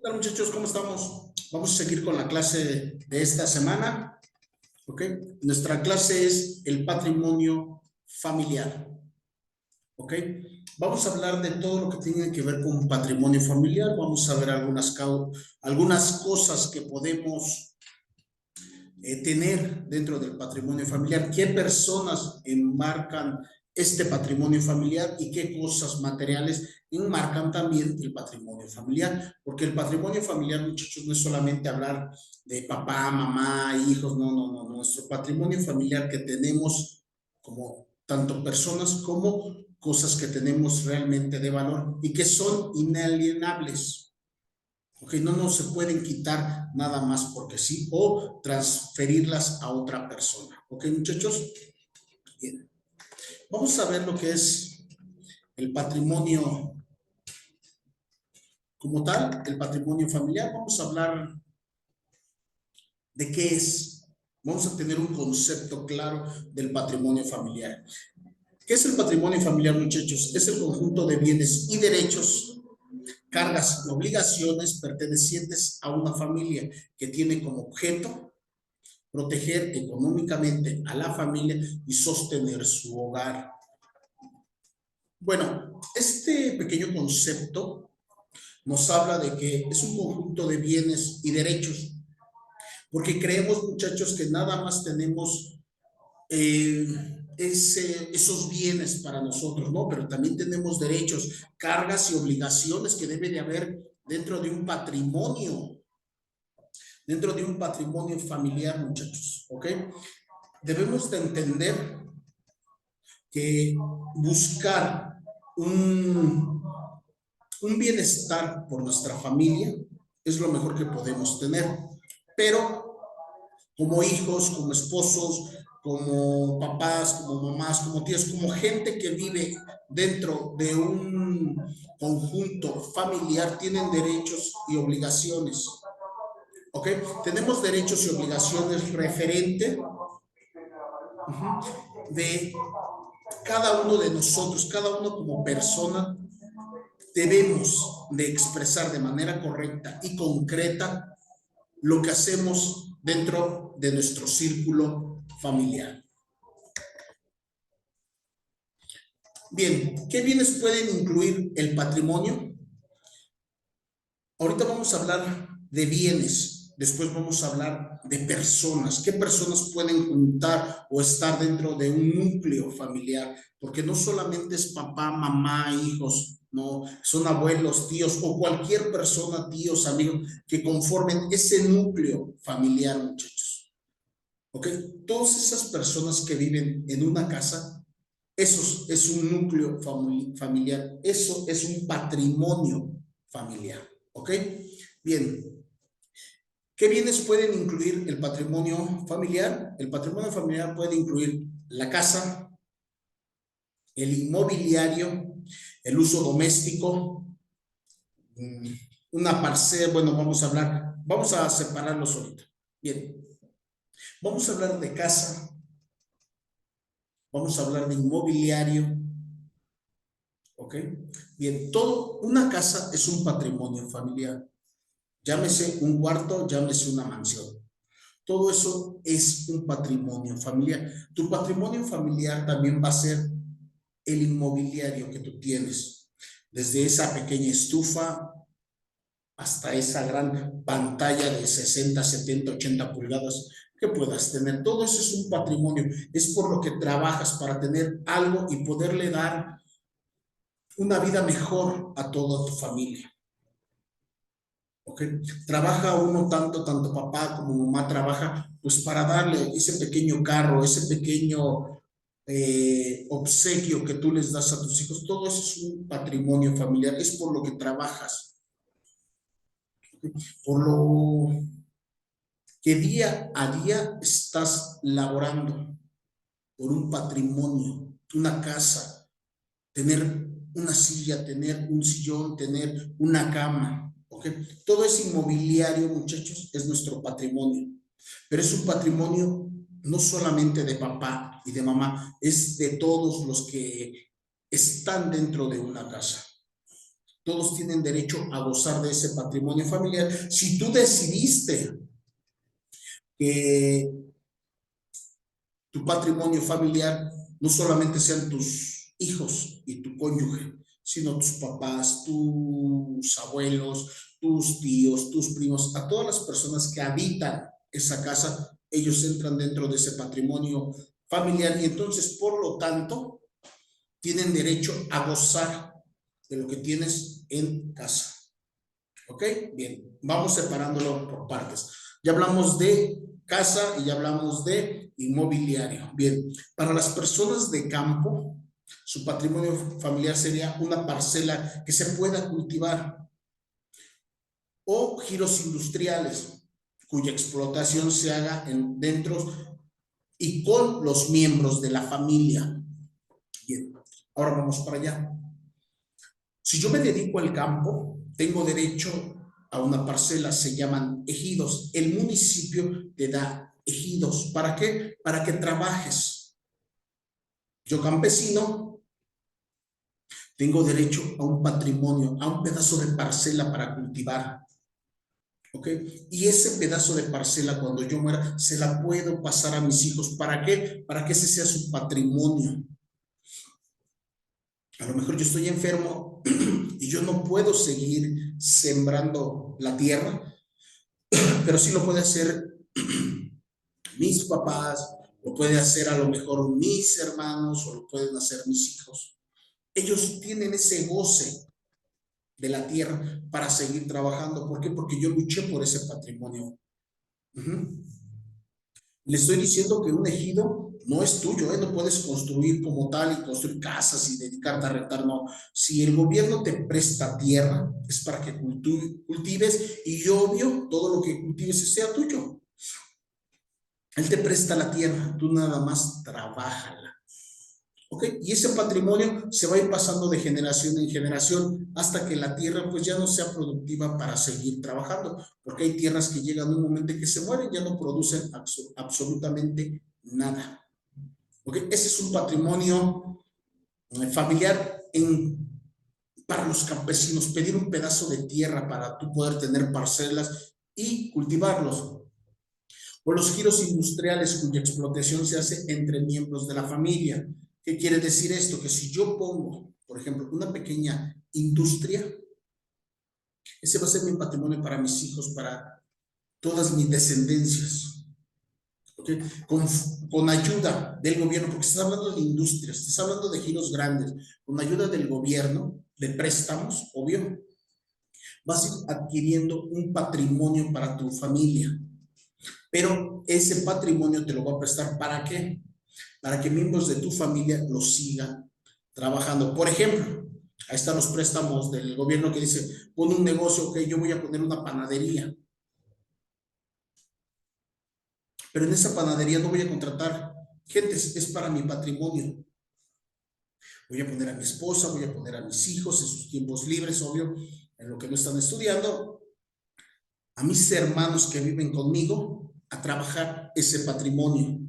Hola muchachos, ¿cómo estamos? Vamos a seguir con la clase de esta semana. ¿Ok? Nuestra clase es el patrimonio familiar. ¿Ok? Vamos a hablar de todo lo que tiene que ver con patrimonio familiar. Vamos a ver algunas cosas que podemos tener dentro del patrimonio familiar, qué personas enmarcan este patrimonio familiar y qué cosas materiales enmarcan también el patrimonio familiar, porque el patrimonio familiar, muchachos, no es solamente hablar de papá, mamá, hijos, no, nuestro patrimonio familiar que tenemos como tanto personas como cosas que tenemos realmente de valor y que son inalienables. Ok, no se pueden quitar nada más porque sí o transferirlas a otra persona. Ok, muchachos. Bien. Vamos a ver lo que es el patrimonio como tal, el patrimonio familiar. Vamos a hablar de qué es. Vamos a tener un concepto claro del patrimonio familiar. ¿Qué es el patrimonio familiar, muchachos? Es el conjunto de bienes y derechos, cargas y obligaciones pertenecientes a una familia que tiene como objeto proteger económicamente a la familia y sostener su hogar. Bueno, este pequeño concepto nos habla de que es un conjunto de bienes y derechos, porque creemos, muchachos, que nada más tenemos esos bienes para nosotros, ¿no? Pero también tenemos derechos, cargas y obligaciones que debe de haber dentro de un patrimonio familiar, muchachos, ¿ok? Debemos de entender que buscar un, un bienestar por nuestra familia es lo mejor que podemos tener. Pero como hijos, como esposos, como papás, como mamás, como tíos, como gente que vive dentro de un conjunto familiar, tienen derechos y obligaciones. ¿Ok? Tenemos derechos y obligaciones referente de cada uno de nosotros, cada uno como persona, debemos de expresar de manera correcta y concreta lo que hacemos dentro de nuestro círculo familiar. Bien, ¿qué bienes pueden incluir el patrimonio? Ahorita vamos a hablar de bienes, después vamos a hablar de personas. ¿Qué personas pueden juntar o estar dentro de un núcleo familiar? Porque no solamente es papá, mamá, hijos, no, son abuelos, tíos o cualquier persona, tíos, amigos, que conformen ese núcleo familiar, muchachos. ¿Ok? Todas esas personas que viven en una casa, eso es un núcleo familiar, eso es un patrimonio familiar. ¿Ok? Bien. ¿Qué bienes pueden incluir el patrimonio familiar? El patrimonio familiar puede incluir la casa, el inmobiliario, el uso doméstico, una parcela, bueno, vamos a separarlos ahorita. Bien, vamos a hablar de casa, vamos a hablar de inmobiliario, ¿ok? Bien, una casa es un patrimonio familiar. Llámese un cuarto, llámese una mansión. Todo eso es un patrimonio familiar. Tu patrimonio familiar también va a ser el inmobiliario que tú tienes. Desde esa pequeña estufa hasta esa gran pantalla de 60, 70, 80 pulgadas que puedas tener. Todo eso es un patrimonio. Es por lo que trabajas para tener algo y poderle dar una vida mejor a toda tu familia. ¿Ok? Trabaja uno tanto papá como mamá trabaja, pues para darle ese pequeño carro, ese pequeño obsequio que tú les das a tus hijos, todo eso es un patrimonio familiar, es por lo que trabajas, por lo que día a día estás laborando, por un patrimonio, una casa, tener una silla, tener un sillón, tener una cama. ¿Okay? Todo ese inmobiliario, muchachos, es nuestro patrimonio. Pero es un patrimonio no solamente de papá y de mamá, es de todos los que están dentro de una casa. Todos tienen derecho a gozar de ese patrimonio familiar. Si tú decidiste que tu patrimonio familiar no solamente sean tus hijos y tu cónyuge, sino tus papás, tus abuelos, tus tíos, tus primos, a todas las personas que habitan esa casa, ellos entran dentro de ese patrimonio familiar y entonces, por lo tanto, tienen derecho a gozar de lo que tienes en casa. ¿Ok? Bien, vamos separándolo por partes. Ya hablamos de casa y ya hablamos de inmobiliario. Bien, para las personas de campo, su patrimonio familiar sería una parcela que se pueda cultivar o giros industriales cuya explotación se haga dentro y con los miembros de la familia. Bien, ahora vamos para allá. Si yo me dedico al campo, tengo derecho a una parcela, se llaman ejidos. El municipio te da ejidos. ¿Para qué? Para que trabajes. Yo, campesino, tengo derecho a un patrimonio, a un pedazo de parcela para cultivar. ¿Ok? Y ese pedazo de parcela, cuando yo muera, se la puedo pasar a mis hijos. ¿Para qué? Para que ese sea su patrimonio. A lo mejor yo estoy enfermo y yo no puedo seguir sembrando la tierra, pero sí lo puede hacer mis papás, lo puede hacer a lo mejor mis hermanos o lo pueden hacer mis hijos. Ellos tienen ese goce de la tierra para seguir trabajando. ¿Por qué? Porque yo luché por ese patrimonio. Le estoy diciendo que un ejido no es tuyo, ¿eh? No puedes construir como tal y construir casas y dedicarte a rentar, no. Si el gobierno te presta tierra, es para que cultives y obvio, todo lo que cultives sea tuyo. Él te presta la tierra, tú nada más trabájala. ¿Ok? Y ese patrimonio se va a ir pasando de generación en generación hasta que la tierra pues ya no sea productiva para seguir trabajando, porque hay tierras que llegan a un momento en que se mueren, ya no producen absolutamente nada. ¿Ok? Ese es un patrimonio familiar para los campesinos, pedir un pedazo de tierra para tú poder tener parcelas y cultivarlos. O los giros industriales cuya explotación se hace entre miembros de la familia. ¿Qué quiere decir esto? Que si yo pongo, por ejemplo, una pequeña industria, ese va a ser mi patrimonio para mis hijos, para todas mis descendencias. ¿Okay? Con ayuda del gobierno, porque estás hablando de industrias, estás hablando de giros grandes, con ayuda del gobierno, de préstamos, obvio, vas a ir adquiriendo un patrimonio para tu familia. Pero ese patrimonio te lo va a prestar ¿para qué? Para que miembros de tu familia lo sigan trabajando. Por ejemplo, ahí están los préstamos del gobierno que dice, pon un negocio, ok, yo voy a poner una panadería. Pero en esa panadería no voy a contratar gente, es para mi patrimonio. Voy a poner a mi esposa, voy a poner a mis hijos en sus tiempos libres, obvio, en lo que no están estudiando, a mis hermanos que viven conmigo, a trabajar ese patrimonio.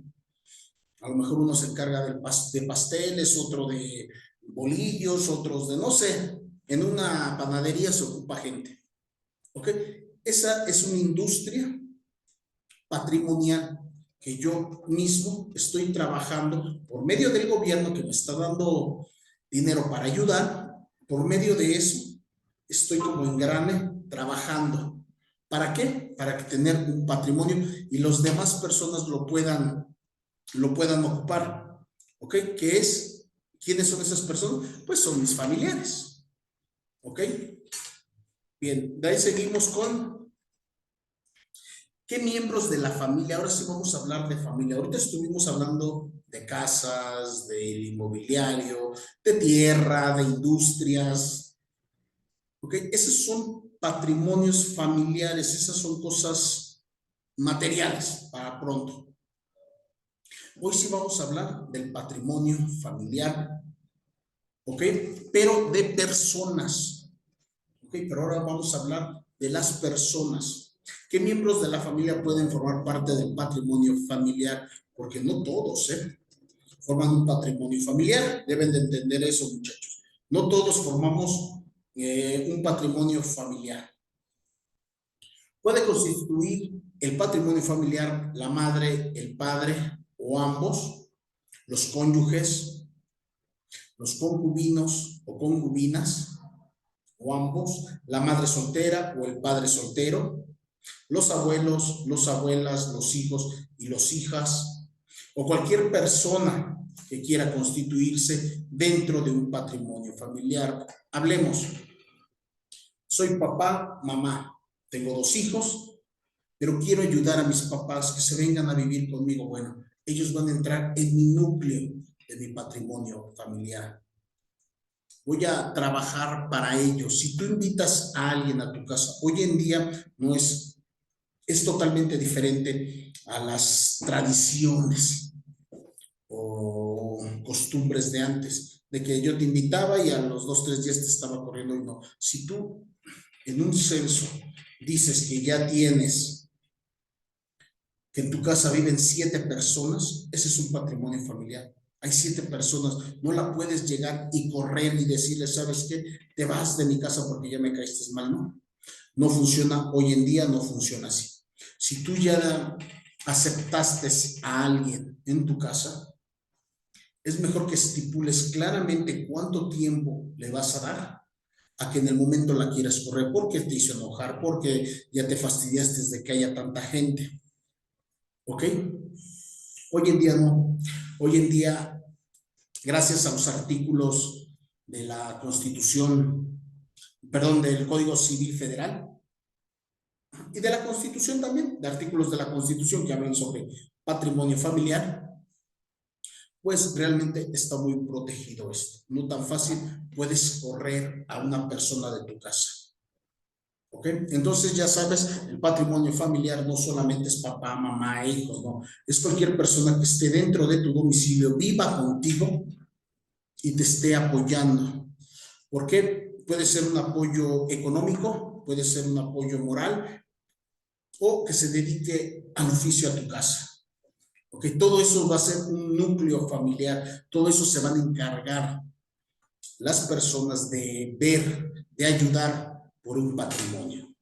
A lo mejor uno se encarga de pasteles, otro de bolillos, otros de no sé. En una panadería se ocupa gente. ¿Ok? Esa es una industria patrimonial que yo mismo estoy trabajando por medio del gobierno que me está dando dinero para ayudar. Por medio de eso, estoy como engrane trabajando. ¿Para qué? Para que tener un patrimonio y las demás personas lo puedan ocupar. ¿Ok? ¿Qué es? ¿Quiénes son esas personas? Pues son mis familiares. ¿Ok? Bien, de ahí seguimos con ¿qué miembros de la familia? Ahora sí vamos a hablar de familia. Ahorita estuvimos hablando de casas, del inmobiliario, de tierra, de industrias. ¿Ok? Esos son patrimonios familiares, esas son cosas materiales para pronto. Hoy sí vamos a hablar del patrimonio familiar, ¿ok? Pero de personas, ¿ok? Pero ahora vamos a hablar de las personas. ¿Qué miembros de la familia pueden formar parte del patrimonio familiar? Porque no todos, forman un patrimonio familiar. Deben de entender eso, muchachos. No todos formamos un patrimonio familiar. Puede constituir el patrimonio familiar la madre, el padre o ambos, los cónyuges, los concubinos o concubinas o ambos, la madre soltera o el padre soltero, los abuelos, las abuelas, los hijos y las hijas, o cualquier persona que quiera constituirse dentro de un patrimonio familiar. Hablemos, soy papá, mamá, tengo 2 hijos, pero quiero ayudar a mis papás que se vengan a vivir conmigo. Bueno, ellos van a entrar en mi núcleo de mi patrimonio familiar. Voy a trabajar para ellos. Si tú invitas a alguien a tu casa, hoy en día no es totalmente diferente a las tradiciones o costumbres de antes, de que yo te invitaba y a los 2, 3 días te estaba corriendo. Y no, si tú en un censo dices que ya tienes, que en tu casa viven 7 personas, ese es un patrimonio familiar. Hay 7 personas, no la puedes llegar y correr y decirle, ¿sabes qué? Te vas de mi casa porque ya me caíste mal, ¿no? No funciona, hoy en día no funciona así. Si tú ya aceptaste a alguien en tu casa, es mejor que estipules claramente cuánto tiempo le vas a dar a que en el momento la quieras correr, porque te hizo enojar, porque ya te fastidiaste de que haya tanta gente. ¿Ok? Hoy en día no. Hoy en día, gracias a los artículos de la Constitución, perdón, del Código Civil Federal y de la Constitución también, de artículos de la Constitución que hablan sobre patrimonio familiar, pues realmente está muy protegido esto. No tan fácil puedes correr a una persona de tu casa. ¿Ok? Entonces ya sabes, el patrimonio familiar no solamente es papá, mamá, hijos, no. Es cualquier persona que esté dentro de tu domicilio, viva contigo y te esté apoyando. ¿Por qué? Puede ser un apoyo económico, puede ser un apoyo moral o que se dedique al oficio a tu casa. ¿Ok? Todo eso va a ser un núcleo familiar, todo eso se van a encargar las personas de ver, de ayudar por un patrimonio.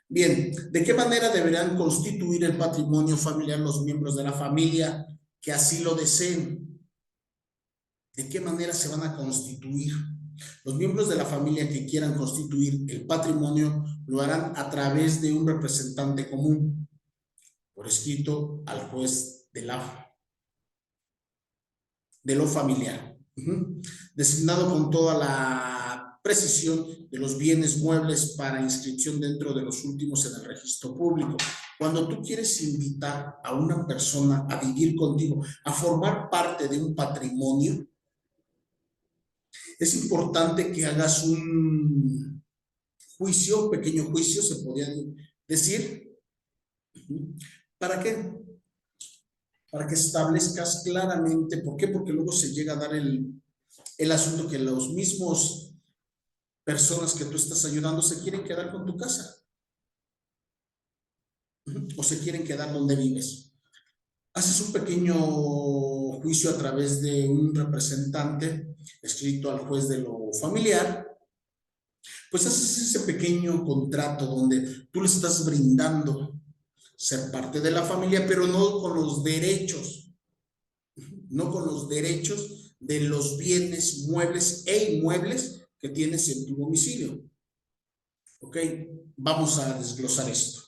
Bien, ¿de qué manera deberán constituir el patrimonio familiar los miembros de la familia que así lo deseen? ¿De qué manera se van a constituir? Los miembros de la familia que quieran constituir el patrimonio lo harán a través de un representante común, por escrito al juez de lo familiar, designado con toda la precisión de los bienes muebles para inscripción dentro de los últimos en el registro público. Cuando tú quieres invitar a una persona a vivir contigo, a formar parte de un patrimonio, es importante que hagas un juicio, pequeño juicio, se podría decir. ¿Para qué? Para que establezcas claramente, ¿por qué? Porque luego se llega a dar el asunto que los mismos personas que tú estás ayudando se quieren quedar con tu casa o se quieren quedar donde vives. Haces un pequeño juicio a través de un representante escrito al juez de lo familiar, pues haces ese pequeño contrato donde tú le estás brindando ser parte de la familia, pero no con los derechos, no con los derechos de los bienes muebles e inmuebles que tienes en tu domicilio. ¿Ok? Vamos a desglosar esto.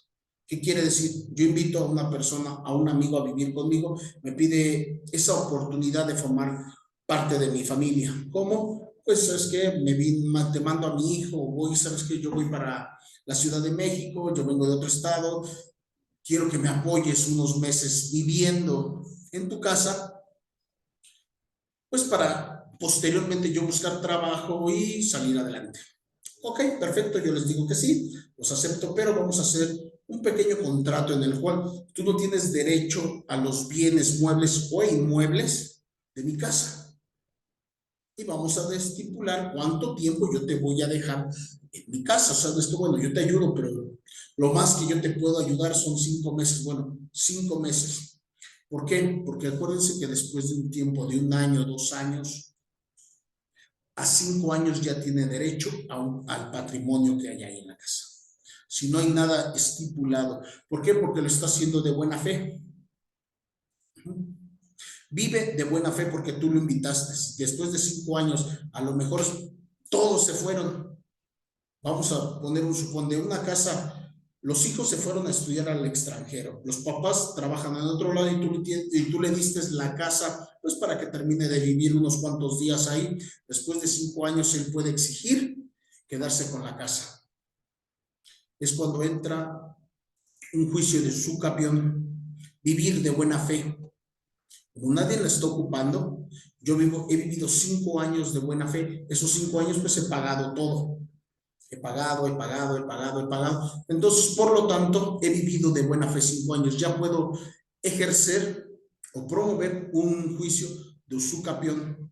¿Qué quiere decir? Yo invito a una persona, a un amigo a vivir conmigo, me pide esa oportunidad de formar parte de mi familia. ¿Cómo? Pues es que te mando a mi hijo, voy, sabes que yo voy para la Ciudad de México, yo vengo de otro estado, quiero que me apoyes unos meses viviendo en tu casa, pues para posteriormente yo buscar trabajo y salir adelante. Ok, perfecto, yo les digo que sí, los acepto, pero vamos a hacer un pequeño contrato en el cual tú no tienes derecho a los bienes muebles o inmuebles de mi casa. Y vamos a estipular cuánto tiempo yo te voy a dejar en mi casa. O sea, esto, bueno, yo te ayudo, pero lo más que yo te puedo ayudar son 5 meses. Bueno, 5 meses. ¿Por qué? Porque acuérdense que después de un tiempo de 1 año, 2 años, a 5 años ya tiene derecho al patrimonio que hay ahí en la casa. Si no hay nada estipulado. ¿Por qué? Porque lo está haciendo de buena fe. Vive de buena fe porque tú lo invitaste. Después de 5 años, a lo mejor todos se fueron. Vamos a poner un supón de una casa. Los hijos se fueron a estudiar al extranjero. Los papás trabajan en otro lado y tú le diste la casa, pues para que termine de vivir unos cuantos días ahí. Después de 5 años, él puede exigir quedarse con la casa. Es cuando entra un juicio de usucapión, vivir de buena fe. Como nadie la está ocupando, he vivido 5 años de buena fe. Esos 5 años pues he pagado todo. He pagado. Entonces, por lo tanto, he vivido de buena fe 5 años. Ya puedo ejercer o promover un juicio de usucapión,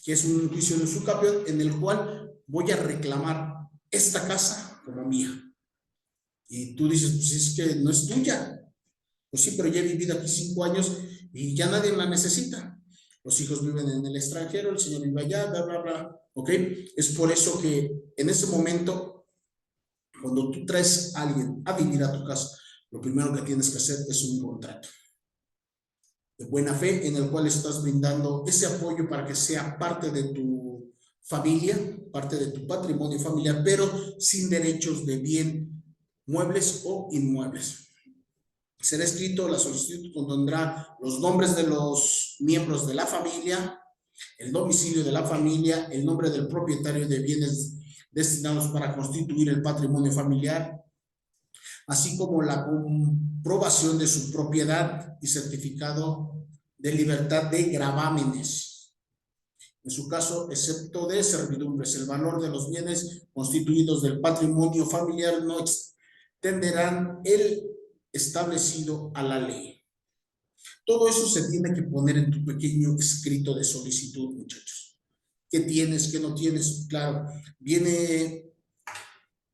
que es un juicio de usucapión en el cual voy a reclamar esta casa como mía. Y tú dices, pues es que no es tuya. Pues sí, pero ya he vivido aquí 5 años y ya nadie la necesita. Los hijos viven en el extranjero, el señor vive allá, bla, bla, bla. ¿Ok? Es por eso que en ese momento, cuando tú traes a alguien a vivir a tu casa, lo primero que tienes que hacer es un contrato de buena fe en el cual estás brindando ese apoyo para que sea parte de tu familia, parte de tu patrimonio familiar, pero sin derechos de bien muebles o inmuebles. Será escrito, la solicitud contendrá los nombres de los miembros de la familia, el domicilio de la familia, el nombre del propietario de bienes destinados para constituir el patrimonio familiar, así como la comprobación de su propiedad y certificado de libertad de gravámenes. En su caso, excepto de servidumbres, el valor de los bienes constituidos del patrimonio familiar no extenderán el establecido a la ley. Todo eso se tiene que poner en tu pequeño escrito de solicitud, muchachos. ¿Qué tienes? ¿Qué no tienes? Claro, viene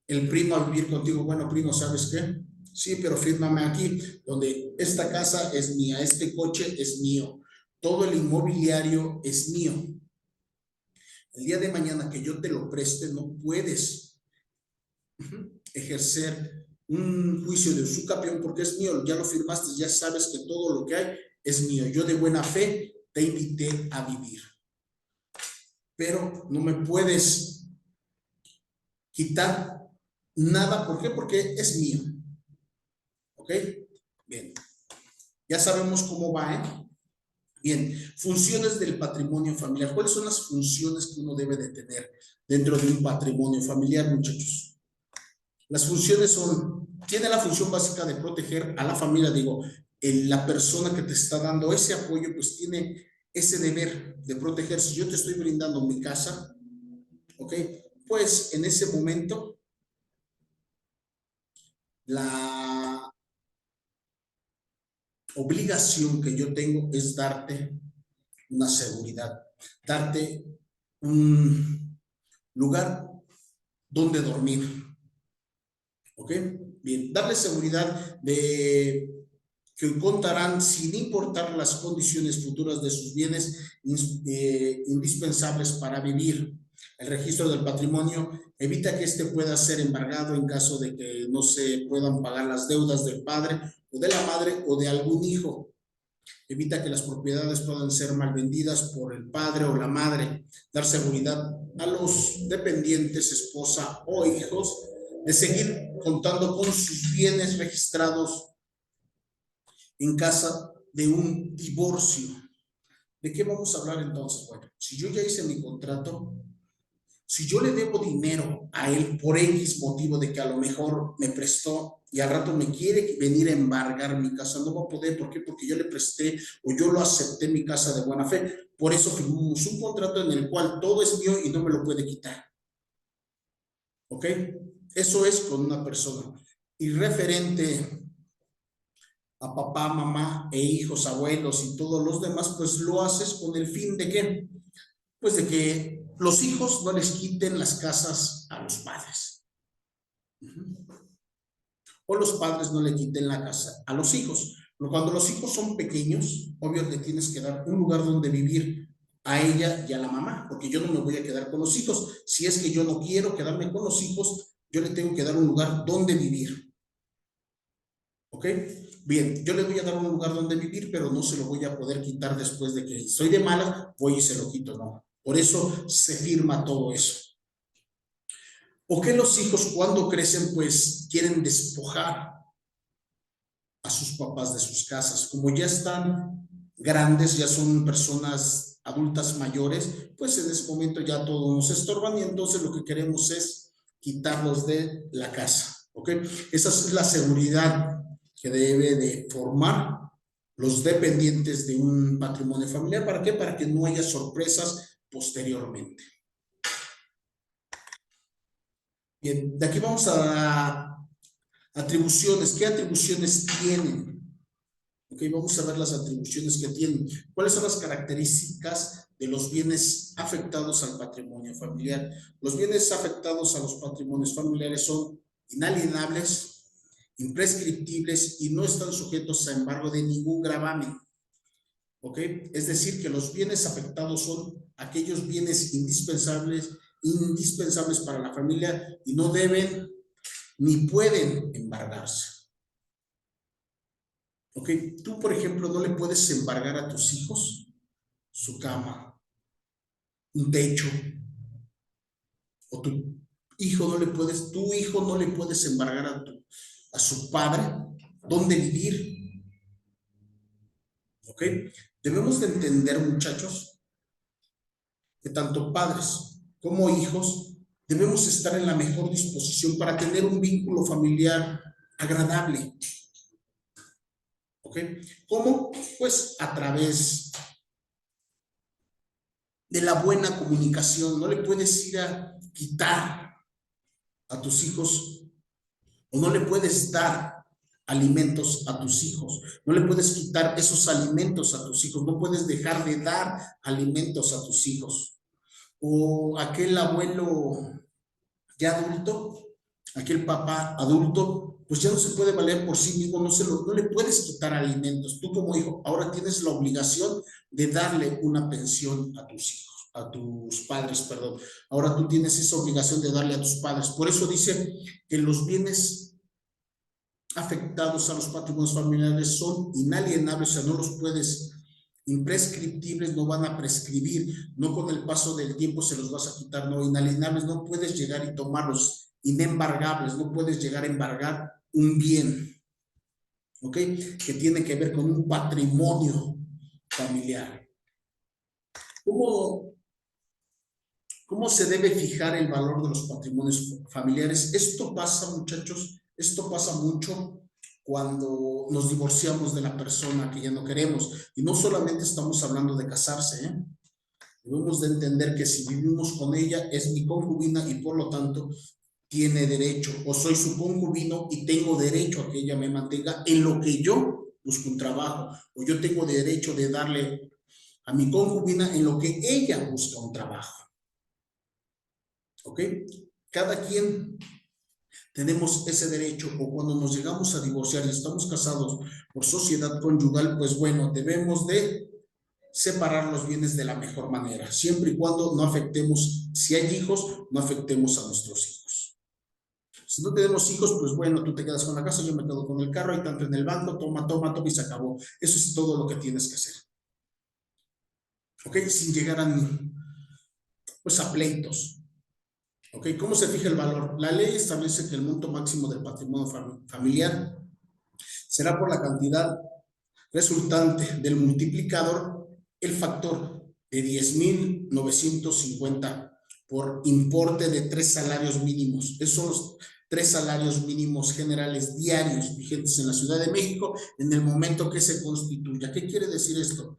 el primo a vivir contigo. Bueno, primo, ¿sabes qué? Sí, pero fírmame aquí, donde esta casa es mía, este coche es mío, todo el inmobiliario es mío. El día de mañana que yo te lo preste, no puedes ejercer un juicio de usucapión porque es mío, ya lo firmaste, ya sabes que todo lo que hay es mío. Yo de buena fe te invité a vivir. Pero no me puedes quitar nada. ¿Por qué? Porque es mío. ¿Ok? Bien. Ya sabemos cómo va, ¿eh? Bien. Funciones del patrimonio familiar. ¿Cuáles son las funciones que uno debe de tener dentro de un patrimonio familiar, muchachos? Las funciones tiene la función básica de proteger a la familia, digo, la persona que te está dando ese apoyo, pues tiene ese deber de proteger. Si yo te estoy brindando mi casa, ¿ok? Pues en ese momento, la obligación que yo tengo es darte una seguridad, darte un lugar donde dormir, ¿ok? Bien, darle seguridad de que contarán sin importar las condiciones futuras de sus bienes indispensables para vivir. El registro del patrimonio evita que éste pueda ser embargado en caso de que no se puedan pagar las deudas del padre o de la madre o de algún hijo. Evita que las propiedades puedan ser mal vendidas por el padre o la madre. Dar seguridad a los dependientes, esposa o hijos, de seguir contando con sus bienes registrados en caso de un divorcio. ¿De qué vamos a hablar entonces? Bueno, si yo ya hice mi contrato, si yo le debo dinero a él por X motivo de que a lo mejor me prestó y al rato me quiere venir a embargar mi casa, no va a poder. ¿Por qué? Porque yo le presté o yo lo acepté mi casa de buena fe. Por eso firmamos un contrato en el cual todo es mío y no me lo puede quitar. ¿Ok? Eso es con una persona. Y referente a papá, mamá e hijos, abuelos y todos los demás, pues lo haces con el fin de ¿qué? Pues de que los hijos no les quiten las casas a los padres. O los padres no le quiten la casa a los hijos. Pero cuando los hijos son pequeños, obvio le tienes que dar un lugar donde vivir a ella y a la mamá, porque yo no me voy a quedar con los hijos. Si es que yo no quiero quedarme con los hijos, yo le tengo que dar un lugar donde vivir. ¿Ok? Bien, yo le voy a dar un lugar donde vivir, pero no se lo voy a poder quitar después de que estoy de mala, voy y se lo quito, no. Por eso se firma todo eso. ¿O que los hijos cuando crecen pues quieren despojar a sus papás de sus casas? Como ya están grandes, ya son personas adultas mayores, pues en ese momento ya todos nos estorban y entonces lo que queremos es quitarlos de la casa, ¿ok? Esa es la seguridad que debe de formar los dependientes de un patrimonio familiar. ¿Para qué? Para que no haya sorpresas posteriormente. Bien, de aquí vamos a atribuciones. ¿Qué atribuciones tienen? Ok, vamos a ver las atribuciones que tienen. ¿Cuáles son las características de los bienes afectados al patrimonio familiar? Los bienes afectados a los patrimonios familiares son inalienables, imprescriptibles y no están sujetos a embargo de ningún gravamen. ¿Ok? Es decir, que los bienes afectados son aquellos bienes indispensables para la familia y no deben ni pueden embargarse. ¿Ok? Tú, por ejemplo, no le puedes embargar a tus hijos su cama, un techo, o tu hijo no le puedes embargar a su padre dónde vivir. ¿Ok? Debemos de entender, muchachos, que tanto padres como hijos debemos estar en la mejor disposición para tener un vínculo familiar agradable. ¿Ok? ¿Cómo? Pues a través de la buena comunicación. No le puedes ir a quitar a tus hijos o no le puedes dar alimentos a tus hijos. No le puedes quitar esos alimentos a tus hijos. No puedes dejar de dar alimentos a tus hijos. O aquel abuelo ya adulto, aquel papá adulto, pues ya no se puede valer por sí mismo, no le puedes quitar alimentos. Tú como hijo ahora tienes la obligación de darle una pensión a tus hijos, a tus padres, perdón. Ahora tú tienes esa obligación de darle a tus padres. Por eso dice que los bienes afectados a los patrimonios familiares son inalienables, o sea, no los puedes, imprescriptibles, no van a prescribir, no con el paso del tiempo se los vas a quitar, no, inalienables, no puedes llegar y tomarlos, inembargables, no puedes llegar a embargar un bien, ¿ok? Que tiene que ver con un patrimonio familiar. ¿Cómo, cómo se debe fijar el valor de los patrimonios familiares? Esto pasa, muchachos, esto pasa mucho cuando nos divorciamos de la persona que ya no queremos. Y no solamente estamos hablando de casarse, ¿eh? Debemos de entender que si vivimos con ella es mi concubina y por lo tanto tiene derecho, o soy su concubino y tengo derecho a que ella me mantenga en lo que yo busco un trabajo, o yo tengo derecho de darle a mi concubina en lo que ella busca un trabajo. ¿Ok? Cada quien tenemos ese derecho, o cuando nos llegamos a divorciar y estamos casados por sociedad conyugal, pues bueno, debemos de separar los bienes de la mejor manera, siempre y cuando no afectemos, si hay hijos, no afectemos a nuestros hijos. Si no tenemos hijos, pues bueno, tú te quedas con la casa, yo me quedo con el carro, hay tanto en el banco, toma y se acabó. Eso es todo lo que tienes que hacer. ¿Ok? Sin llegar pues a pleitos. ¿Ok? ¿Cómo se fija el valor? La ley establece que el monto máximo del patrimonio familiar será por la cantidad resultante del multiplicador, el factor de 10,950 por importe de 3 salarios mínimos. Esos son los 3 salarios mínimos generales diarios vigentes en la Ciudad de México en el momento que se constituya. ¿Qué quiere decir esto?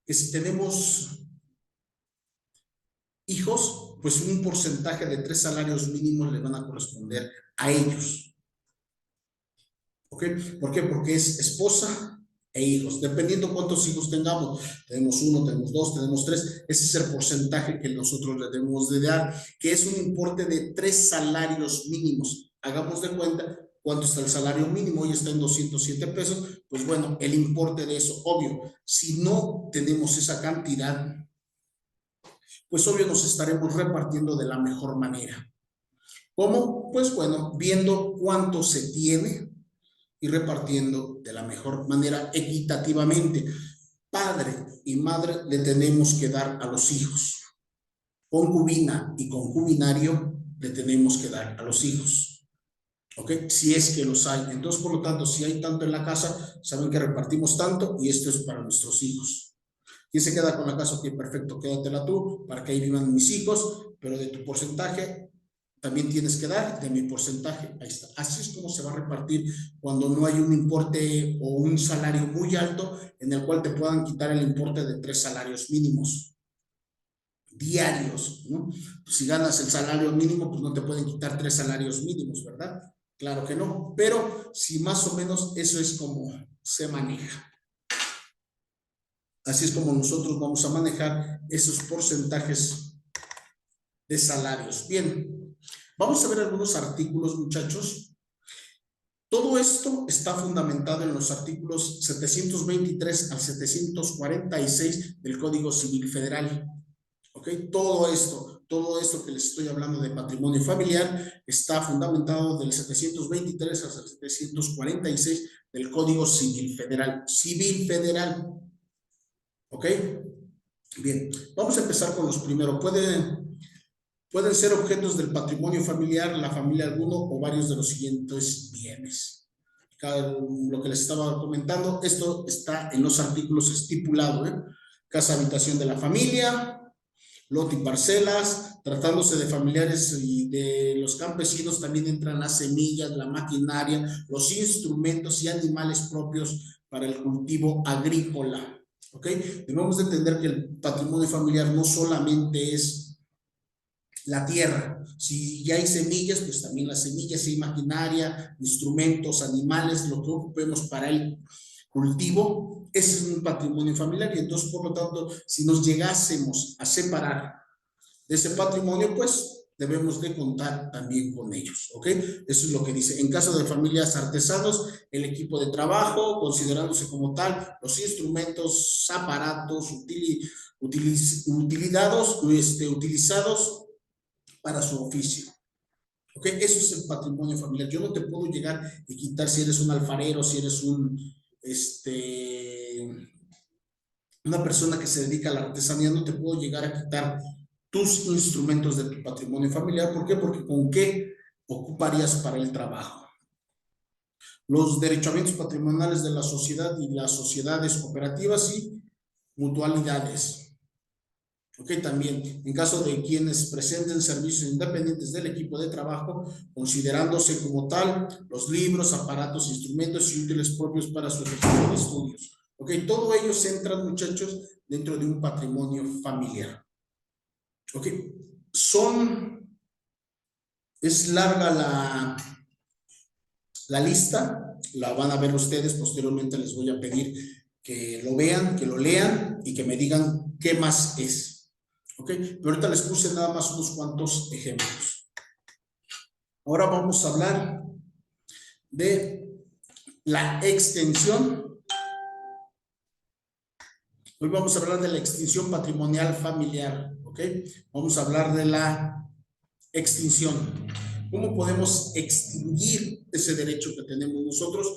Que si tenemos hijos, pues un porcentaje de 3 salarios mínimos le van a corresponder a ellos. ¿Ok? ¿Por qué? Porque es esposa e hijos, dependiendo cuántos hijos tengamos. Tenemos 1, tenemos 2, tenemos 3. Ese es el porcentaje que nosotros le debemos de dar, que es un importe de 3 salarios mínimos. Hagamos de cuenta cuánto está el salario mínimo, hoy está en 207 pesos, pues bueno, el importe de eso, obvio, si no tenemos esa cantidad, pues obvio nos estaremos repartiendo de la mejor manera. ¿Cómo? Pues bueno, viendo cuánto se tiene y repartiendo de la mejor manera equitativamente. Padre y madre le tenemos que dar a los hijos. Concubina y concubinario le tenemos que dar a los hijos. ¿Ok? Si es que los hay. Entonces, por lo tanto, si hay tanto en la casa, saben que repartimos tanto y esto es para nuestros hijos. ¿Quién se queda con la casa? Ok, perfecto, quédatela tú para que ahí vivan mis hijos, pero de tu porcentaje también tienes que dar, de mi porcentaje. Ahí está. Así es como se va a repartir cuando no hay un importe o un salario muy alto en el cual te puedan quitar el importe de 3 salarios mínimos diarios, ¿no? Si ganas el salario mínimo, pues no te pueden quitar 3 salarios mínimos, ¿verdad? Claro que no, pero si más o menos eso es como se maneja. Así es como nosotros vamos a manejar esos porcentajes de salarios. Bien, vamos a ver algunos artículos, muchachos. Todo esto está fundamentado en los artículos 723 al 746 del Código Civil Federal. ¿Ok? Todo esto que les estoy hablando de patrimonio familiar está fundamentado del 723 al 746 del Código Civil Federal. Civil Federal. ¿Ok? Bien, vamos a empezar con los primeros. Pueden ser objetos del patrimonio familiar, la familia alguno o varios de los siguientes bienes. Lo que les estaba comentando, esto está en los artículos estipulados, ¿eh? Casa habitación de la familia, lote y parcelas, tratándose de familiares y de los campesinos también entran las semillas, la maquinaria, los instrumentos y animales propios para el cultivo agrícola. ¿Ok? Debemos de entender que el patrimonio familiar no solamente es la tierra. Si ya hay semillas, pues también las semillas, si hay maquinaria, instrumentos, animales, lo que ocupemos para el cultivo, ese es un patrimonio familiar y entonces, por lo tanto, si nos llegásemos a separar de ese patrimonio, pues debemos de contar también con ellos, ¿ok? Eso es lo que dice. En caso de familias artesanos, el equipo de trabajo, considerándose como tal, los instrumentos, aparatos, utilizados para su oficio. ¿Ok? Eso es el patrimonio familiar. Yo no te puedo llegar y quitar si eres un alfarero, si eres una persona que se dedica a la artesanía, no te puedo llegar a quitar tus instrumentos de tu patrimonio familiar. ¿Por qué? Porque ¿con qué ocuparías para el trabajo? Los derechamientos patrimoniales de la sociedad y las sociedades cooperativas y mutualidades. Ok, también, en caso de quienes presenten servicios independientes del equipo de trabajo, considerándose como tal los libros, aparatos, instrumentos y útiles propios para su ejercicio de estudios. Ok, todos ellos entran, muchachos, dentro de un patrimonio familiar. Ok, es larga la lista, la van a ver ustedes, posteriormente les voy a pedir que lo vean, que lo lean y que me digan qué más es. ¿Ok? Pero ahorita les puse nada más unos cuantos ejemplos. Ahora vamos a hablar de la extensión. Hoy vamos a hablar de la extinción patrimonial familiar. ¿Ok? Vamos a hablar de la extinción. ¿Cómo podemos extinguir ese derecho que tenemos nosotros?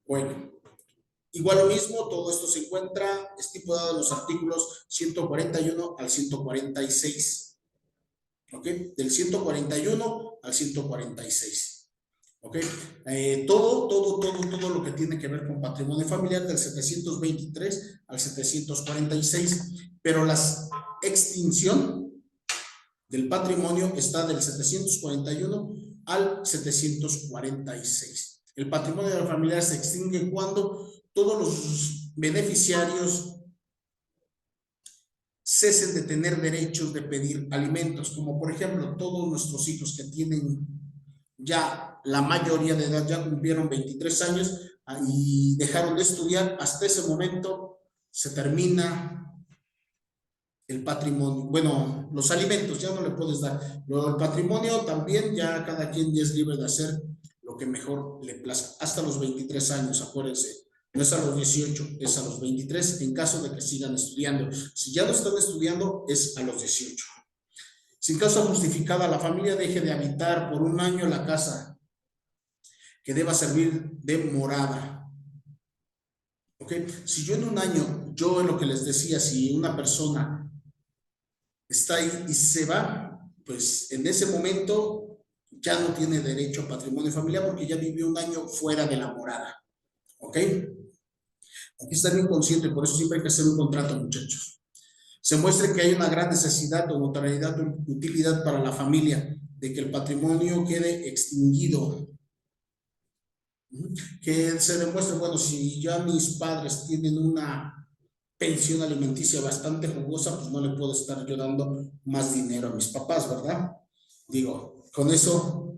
Bueno, igual lo mismo, todo esto se encuentra estipulado en los artículos 141 al 146. ¿Ok? Del 141 al 146. ¿Ok? Todo lo que tiene que ver con patrimonio familiar del 723 al 746. Pero la extinción del patrimonio está del 741 al 746. El patrimonio familiar se extingue cuando todos los beneficiarios cesen de tener derechos de pedir alimentos, como por ejemplo todos nuestros hijos que tienen ya la mayoría de edad, ya cumplieron 23 años y dejaron de estudiar, hasta ese momento se termina el patrimonio, bueno, los alimentos ya no le puedes dar, luego el patrimonio también ya cada quien ya es libre de hacer lo que mejor le plazca, hasta los 23 años, acuérdense, No es a los 18, es a los 23, en caso de que sigan estudiando. Si ya no están estudiando, es a los 18. Sin causa justificada, la familia deje de habitar por un año la casa que deba servir de morada. ¿Ok? Si yo en un año, yo en lo que les decía, si una persona está ahí y se va, pues en ese momento ya no tiene derecho a patrimonio familiar porque ya vivió un año fuera de la morada. ¿Ok? Aquí está bien consciente, por eso siempre hay que hacer un contrato, muchachos. Se muestre que hay una gran necesidad o notoriedad o utilidad para la familia de que el patrimonio quede extinguido. Que se demuestre, bueno, si ya mis padres tienen una pensión alimenticia bastante jugosa, pues no le puedo estar yo dando más dinero a mis papás, ¿verdad? Digo, con eso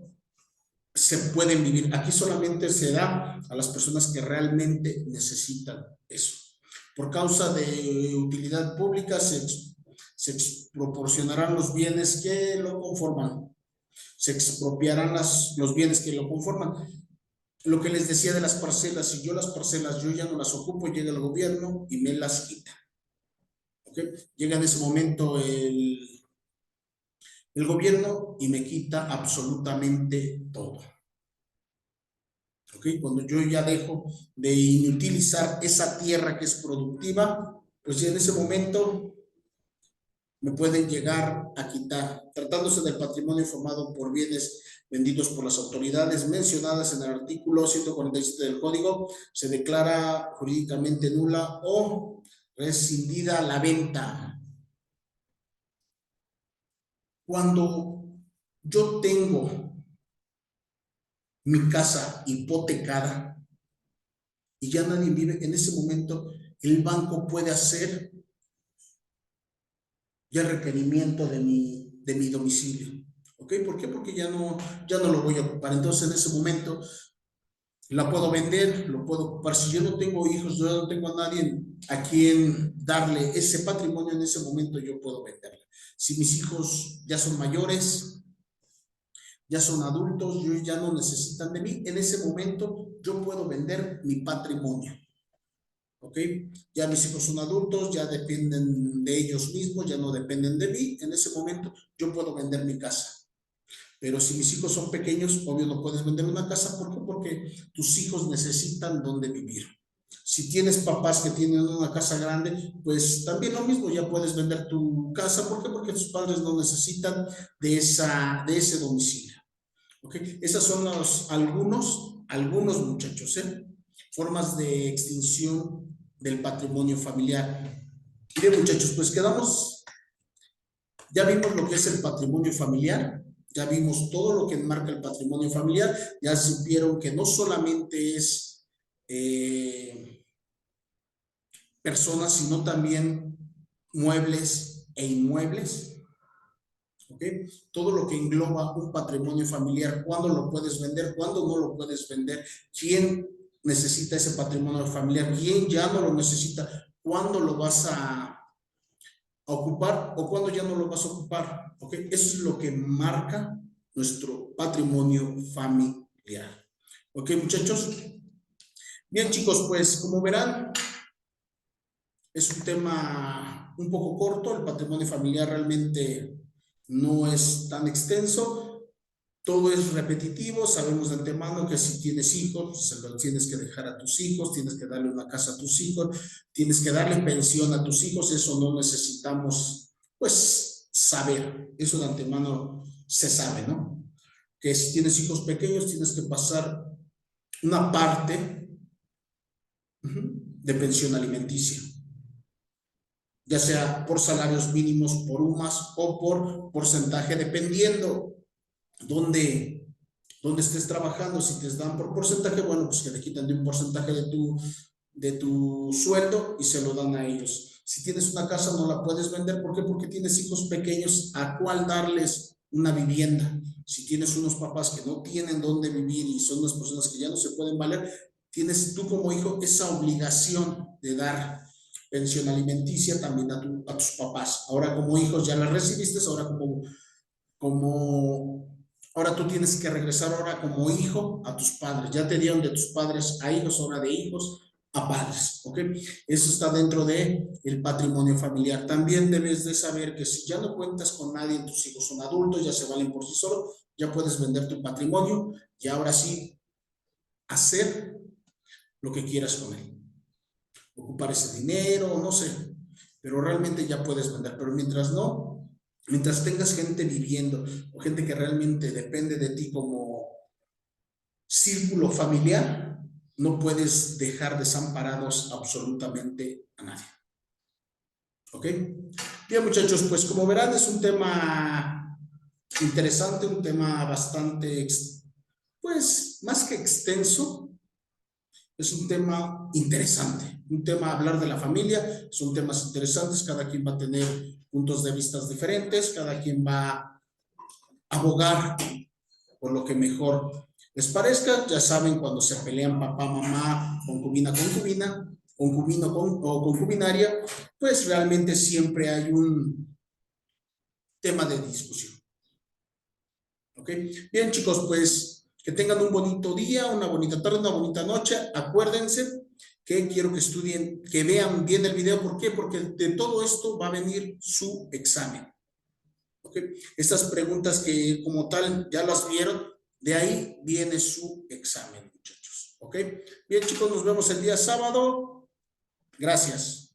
se pueden vivir. Aquí solamente se da a las personas que realmente necesitan eso. Por causa de utilidad pública se proporcionarán los bienes que lo conforman, se expropiarán los bienes que lo conforman. Lo que les decía de las parcelas, si yo las parcelas yo ya no las ocupo, llega el gobierno y me las quita. ¿Okay? Llega en ese momento el gobierno y me quita absolutamente todo. ¿Okay? Cuando yo ya dejo de inutilizar esa tierra que es productiva, pues ya en ese momento me pueden llegar a quitar, tratándose del patrimonio formado por bienes vendidos por las autoridades mencionadas en el artículo 147 del Código, se declara jurídicamente nula o rescindida la venta. Cuando yo tengo mi casa hipotecada y ya nadie vive, en ese momento el banco puede hacer ya el requerimiento de mi domicilio. ¿Ok? ¿Por qué? Porque ya no lo voy a ocupar. Entonces, en ese momento, la puedo vender, lo puedo ocupar. Si yo no tengo hijos, yo no tengo a nadie a quien darle ese patrimonio, en ese momento yo puedo venderla. Si mis hijos ya son mayores, ya son adultos, ellos ya no necesitan de mí, en ese momento yo puedo vender mi patrimonio. ¿Ok? Ya mis hijos son adultos, ya dependen de ellos mismos, ya no dependen de mí. En ese momento yo puedo vender mi casa. Pero si mis hijos son pequeños, obvio no puedes vender una casa. ¿Por qué? Porque tus hijos necesitan dónde vivir. Si tienes papás que tienen una casa grande, pues también lo mismo, ya puedes vender tu casa. ¿Por qué? Porque tus padres no necesitan de ese domicilio. ¿Ok? Esas son algunos muchachos, formas de extinción del patrimonio familiar. Bien, muchachos, pues ya vimos lo que es el patrimonio familiar, ya vimos todo lo que enmarca el patrimonio familiar, ya supieron que no solamente es personas, sino también muebles e inmuebles. ¿Ok? Todo lo que engloba un patrimonio familiar, cuándo lo puedes vender, cuándo no lo puedes vender, quién necesita ese patrimonio familiar, quién ya no lo necesita, cuándo lo vas a ocupar o cuándo ya no lo vas a ocupar. ¿Ok? Eso es lo que marca nuestro patrimonio familiar. ¿Ok, muchachos? Bien, chicos, pues como verán, es un tema un poco corto, el patrimonio familiar realmente no es tan extenso, todo es repetitivo, sabemos de antemano que si tienes hijos, se lo tienes que dejar a tus hijos, tienes que darle una casa a tus hijos, tienes que darle pensión a tus hijos, eso no necesitamos, pues, saber, eso de antemano se sabe, ¿no? Que si tienes hijos pequeños, tienes que pasar una parte de pensión alimenticia, ya sea por salarios mínimos, por UMAS o por porcentaje, dependiendo dónde estés trabajando. Si te dan por porcentaje, bueno, pues que le quitan de un porcentaje de tu sueldo y se lo dan a ellos. Si tienes una casa, no la puedes vender. ¿Por qué? Porque tienes hijos pequeños a cuál darles una vivienda. Si tienes unos papás que no tienen dónde vivir y son unas personas que ya no se pueden valer, tienes tú como hijo esa obligación de dar pensión alimenticia también a tus papás. Ahora como hijos ya la recibiste, ahora ahora tú tienes que regresar ahora como hijo a tus padres. Ya te dieron de tus padres a hijos, ahora de hijos a padres, ¿ok? Eso está dentro de el patrimonio familiar. También debes de saber que si ya no cuentas con nadie, tus hijos son adultos, ya se valen por sí solos, ya puedes vender tu patrimonio y ahora sí hacer lo que quieras con él. Ocupar ese dinero, no sé, pero realmente ya puedes vender. Pero mientras no, mientras tengas gente viviendo o gente que realmente depende de ti como círculo familiar, no puedes dejar desamparados absolutamente a nadie. ¿Ok? Bien, muchachos, pues como verán es un tema interesante, un tema bastante, pues más que extenso, es un tema interesante, un tema hablar de la familia, son temas interesantes, cada quien va a tener puntos de vista diferentes, cada quien va a abogar por lo que mejor les parezca. Ya saben, cuando se pelean papá, mamá, concubina, concubina, concubino o concubinaria, pues realmente siempre hay un tema de discusión. ¿Ok? Bien, chicos, pues que tengan un bonito día, una bonita tarde, una bonita noche. Acuérdense que quiero que estudien, que vean bien el video. ¿Por qué? Porque de todo esto va a venir su examen. ¿Ok? Estas preguntas que como tal ya las vieron, de ahí viene su examen, muchachos. ¿Ok? Bien, chicos, nos vemos el día sábado. Gracias.